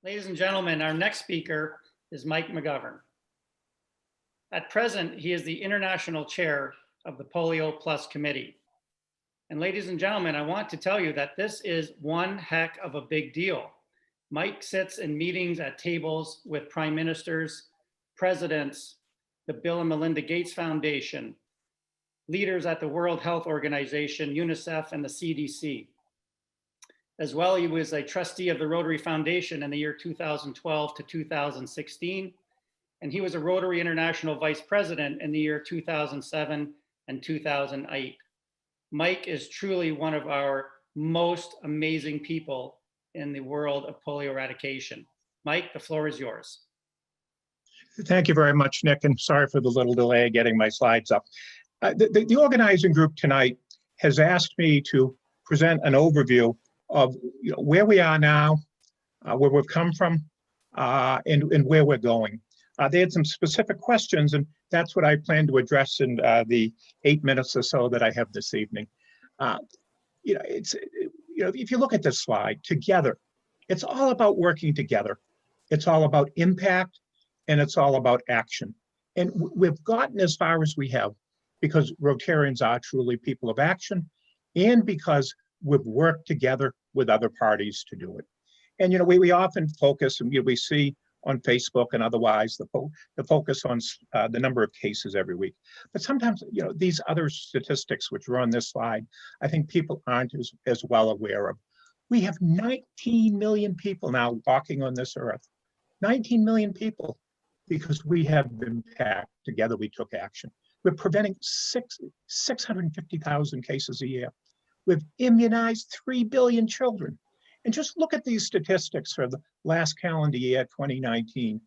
Ladies and gentlemen, our next speaker is Mike McGovern. At present, he is the international chair of the PolioPlus committee. And ladies and gentlemen, I want to tell you that this is one heck of a big deal. Mike sits in meetings at tables with prime ministers, presidents, the Bill and Melinda Gates Foundation, leaders at the World Health Organization, UNICEF, and the CDC. As well, he was a trustee of the Rotary Foundation in the year 2012 to 2016, and he was a Rotary International Vice President in the year 2007 and 2008. Mike is truly one of our most amazing people in the world of polio eradication. Mike, the floor is yours. Thank you very much, Nick, and sorry for the little delay getting my slides up. The organizing group tonight has asked me to present an overview of where we are now, where we've come from, and where we're going. They had some specific questions, and that's what I plan to address in the 8 minutes or so that I have this evening. If you look at this slide, together, it's all about working together. It's all about impact, and it's all about action. And we've gotten as far as we have because Rotarians are truly people of action, and because we've worked together with other parties to do it. And we often focus, and we see on Facebook and otherwise the focus on the number of cases every week. But sometimes these other statistics which are on this slide, I think people aren't as well aware of. We have 19 million people now walking on this earth. 19 million people, because we have impact. Together we took action. We're preventing 650,000 cases a year. We've immunized 3 billion children. And just look at these statistics for the last calendar year, 2019.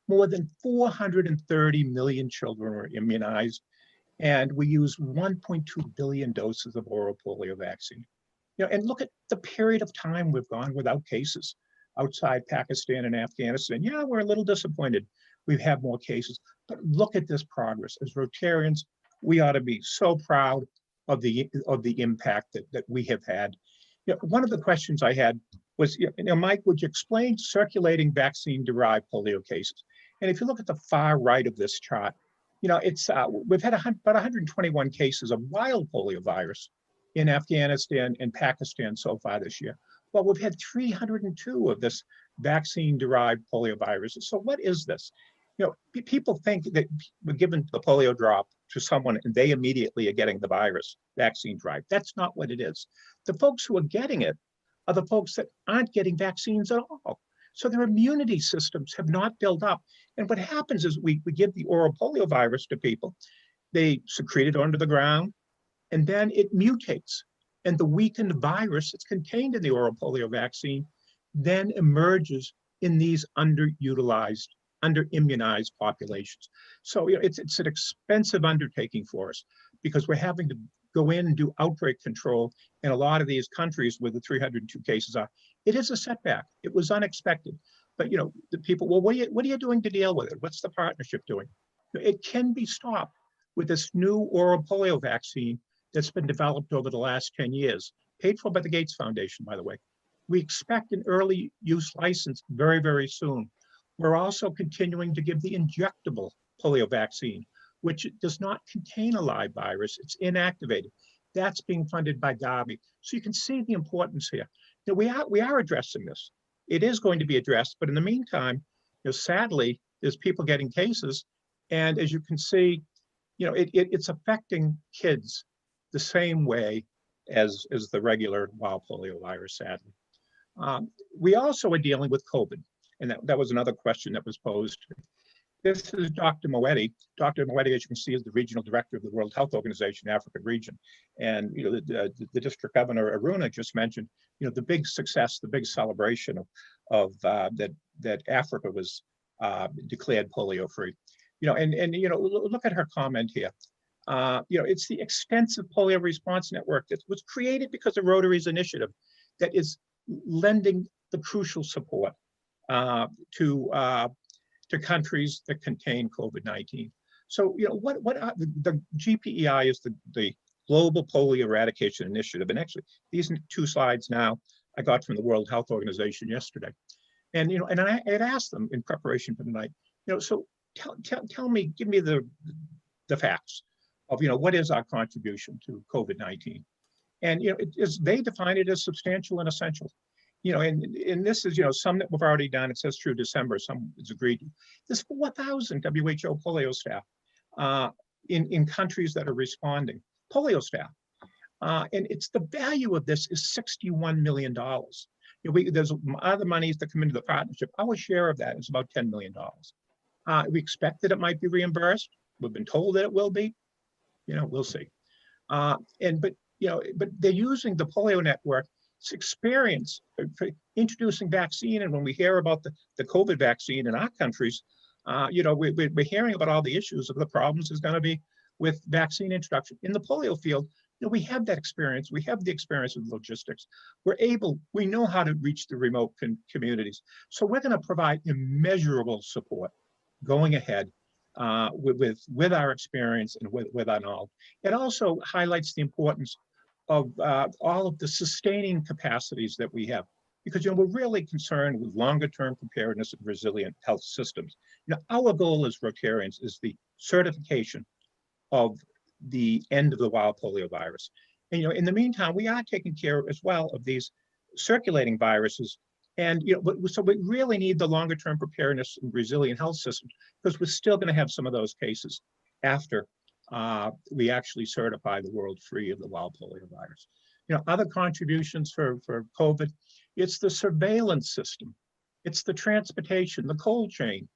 More than 430 million children were immunized, and we used 1.2 billion doses of oral polio vaccine. And look at the period of time we've gone without cases outside Pakistan and Afghanistan. Yeah, we're a little disappointed we've had more cases, but look at this progress. As Rotarians, we ought to be so proud of the impact that we have had. One of the questions I had was, Mike, would you explain circulating vaccine-derived polio cases? And if you look at the far right of this chart, it's we've had about 121 cases of wild polio virus in Afghanistan and Pakistan so far this year. Well, we've had 302 of this vaccine-derived polio virus. So what is this? People think that we're giving the polio drop to someone and they immediately are getting the virus vaccine drive. That's not what it is. The folks who are getting it are the folks that aren't getting vaccines at all. So their immunity systems have not built up. And what happens is we give the oral polio virus to people, they secrete it onto the ground, and then it mutates. And the weakened virus that's contained in the oral polio vaccine then emerges in these underutilized, under-immunized populations. So it's an expensive undertaking for us because we're having to go in and do outbreak control in a lot of these countries where the 302 cases are. It is a setback. It was unexpected. But the people, well, what are you doing to deal with it? What's the partnership doing? It can be stopped with this new oral polio vaccine that's been developed over the last 10 years, paid for by the Gates Foundation, by the way. We expect an early use license very, very soon. We're also continuing to give the injectable polio vaccine, which does not contain a live virus. It's inactivated. That's being funded by Gavi. So you can see the importance here. We are addressing this. It is going to be addressed, but in the meantime, sadly, there's people getting cases, and as you can see, it's affecting kids the same way as the regular wild polio virus, sadly. We also are dealing with COVID. And that was another question that was posed. This is Dr. Moetti. Dr. Moetti, as you can see, is the regional director of the World Health Organization, African region. And the district governor, Aruna, just mentioned, the big success, the big celebration of that Africa was declared polio-free. Look at her comment here. It's the extensive polio response network that was created because of Rotary's initiative that is lending the crucial support to countries that contain COVID-19. So, what are the GPEI is the Global Polio Eradication Initiative. And actually, these 2 slides now I got from the World Health Organization yesterday. And, and I had asked them in preparation for tonight, so tell me, give me the facts of, what is our contribution to COVID-19? And, they define it as substantial and essential. And this is, some that we've already done, it says through December, some is agreed to. There's 4,000 WHO polio staff in countries that are responding, polio staff. And it's the value of this is $61 million. There's other monies that come into the partnership. Our share of that is about $10 million. We expect that it might be reimbursed. We've been told that it will be. We'll see. But they're using the polio network's experience for introducing vaccine. And when we hear about the COVID vaccine in our countries, we're hearing about all the issues of the problems is going to be with vaccine introduction. In the polio field, we have that experience. We have the experience with logistics. We know how to reach the remote communities. So we're going to provide immeasurable support going ahead with our experience and with our knowledge. It also highlights the importance of all of the sustaining capacities that we have, because we're really concerned with longer term preparedness and resilient health systems. Our goal as Rotarians is the certification of the end of the wild polio virus. And in the meantime, we are taking care as well of these circulating viruses. And so we really need the longer term preparedness and resilient health systems, because we're still going to have some of those cases after we actually certify the world free of the wild polio virus. Other contributions for COVID, it's the surveillance system, it's the transportation, the cold chain,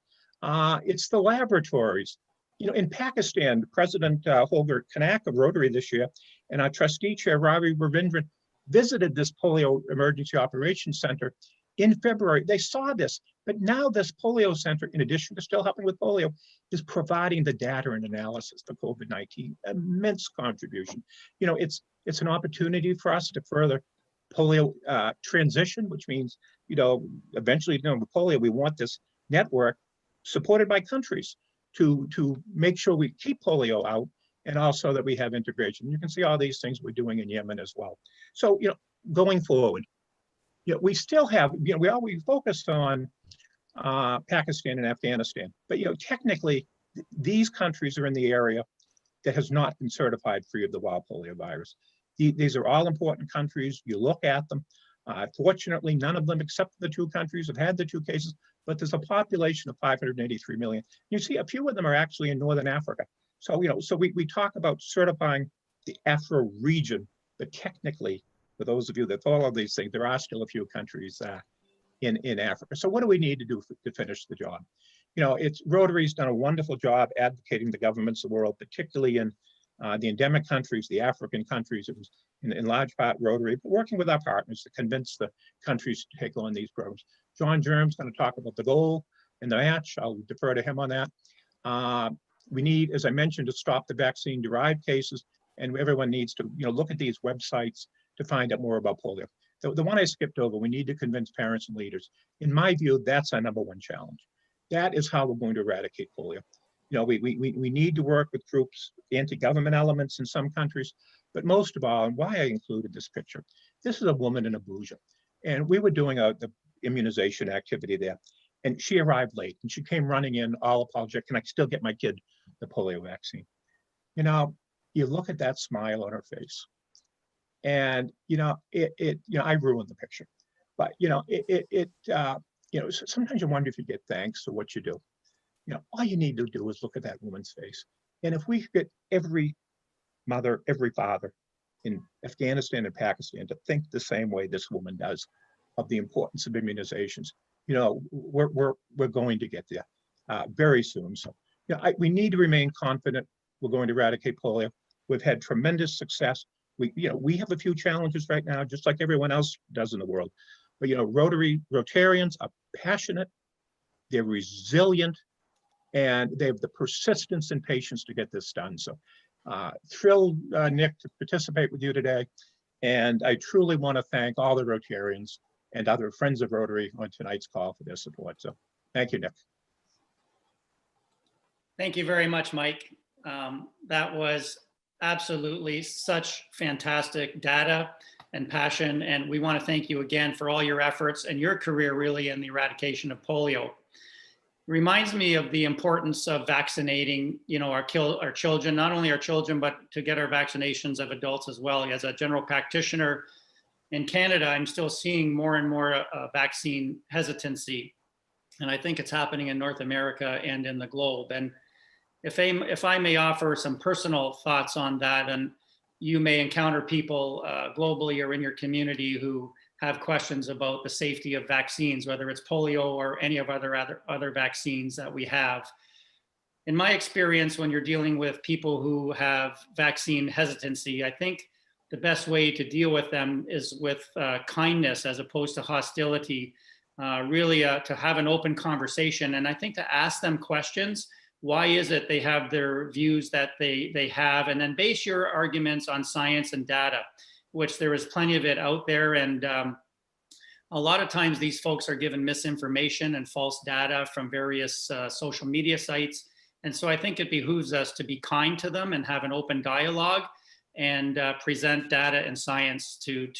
it's the laboratories. In Pakistan, President Holger Kanak of Rotary this year and our trustee chair, Ravi Ravindran, visited this polio emergency operations center in February. They saw this, but now this polio center, in addition to still helping with polio, is providing the data and analysis for COVID-19, immense contribution. It's an opportunity for us to further polio transition, which means, eventually, with polio, we want this network supported by countries to make sure we keep polio out, and also that we have integration. You can see all these things we're doing in Yemen as well. So, going forward, we still have, we focused on Pakistan and Afghanistan, but technically these countries are in the area that has not been certified free of the wild polio virus. These are all important countries. You look at them. Fortunately, none of them except the two countries have had the two cases, but there's a population of 583 million. You see a few of them are actually in Northern Africa. So, so we talk about certifying the Afro region, but technically, for those of you that follow these things, there are still a few countries in Africa. So what do we need to do to finish the job? Rotary's done a wonderful job advocating the governments of the world, particularly in the endemic countries, the African countries. It was in large part Rotary, but working with our partners to convince the countries to take on these programs. John Germ's going to talk about the goal and the match. I'll defer to him on that. We need, as I mentioned, to stop the vaccine-derived cases, and everyone needs to look at these websites to find out more about polio. The one I skipped over, we need to convince parents and leaders. In my view, that's our number one challenge. That is how we're going to eradicate polio. We need to work with groups, anti-government elements in some countries, but most of all, and why I included this picture, this is a woman in Abuja, and we were doing the immunization activity there, and she arrived late, and she came running in, all apologetic, can I still get my kid the polio vaccine? You look at that smile on her face, and I ruined the picture, but sometimes you wonder if you get thanks for what you do. All you need to do is look at that woman's face. And if we get every mother, every father in Afghanistan and Pakistan to think the same way this woman does of the importance of immunizations, we're going to get there very soon. So, we need to remain confident we're going to eradicate polio. We've had tremendous success. We have a few challenges right now, just like everyone else does in the world. But Rotarians are passionate, they're resilient, and they have the persistence and patience to get this done. So thrilled, Nick, to participate with you today. And I truly want to thank all the Rotarians and other friends of Rotary on tonight's call for their support. So thank you, Nick. Thank you very much, Mike. That was absolutely such fantastic data and passion. And we want to thank you again for all your efforts and your career really in the eradication of polio. Reminds me of the importance of vaccinating, our children, not only our children, but to get our vaccinations of adults as well. As a general practitioner in Canada, I'm still seeing more and more vaccine hesitancy. And I think it's happening in North America and in the globe. And if I may offer some personal thoughts on that, and you may encounter people globally or in your community who have questions about the safety of vaccines, whether it's polio or any of other vaccines that we have. In my experience, when you're dealing with people who have vaccine hesitancy, I think the best way to deal with them is with kindness as opposed to hostility, really to have an open conversation. And I think to ask them questions, why is it they have their views that they have, and then base your arguments on science and data, which there is plenty of it out there. And a lot of times these folks are given misinformation and false data from various social media sites. And so I think it behooves us to be kind to them and have an open dialogue and present data and science to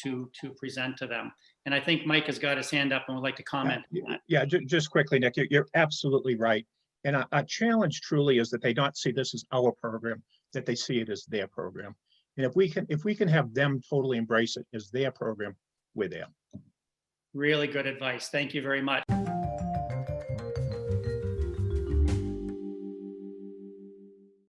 present to them. And I think Mike has got his hand up and would like to comment. Yeah, just quickly, Nick, you're absolutely right. And our challenge truly is that they not see this as our program, that they see it as their program. And if we can have them totally embrace it as their program, we're there. Really good advice. Thank you very much.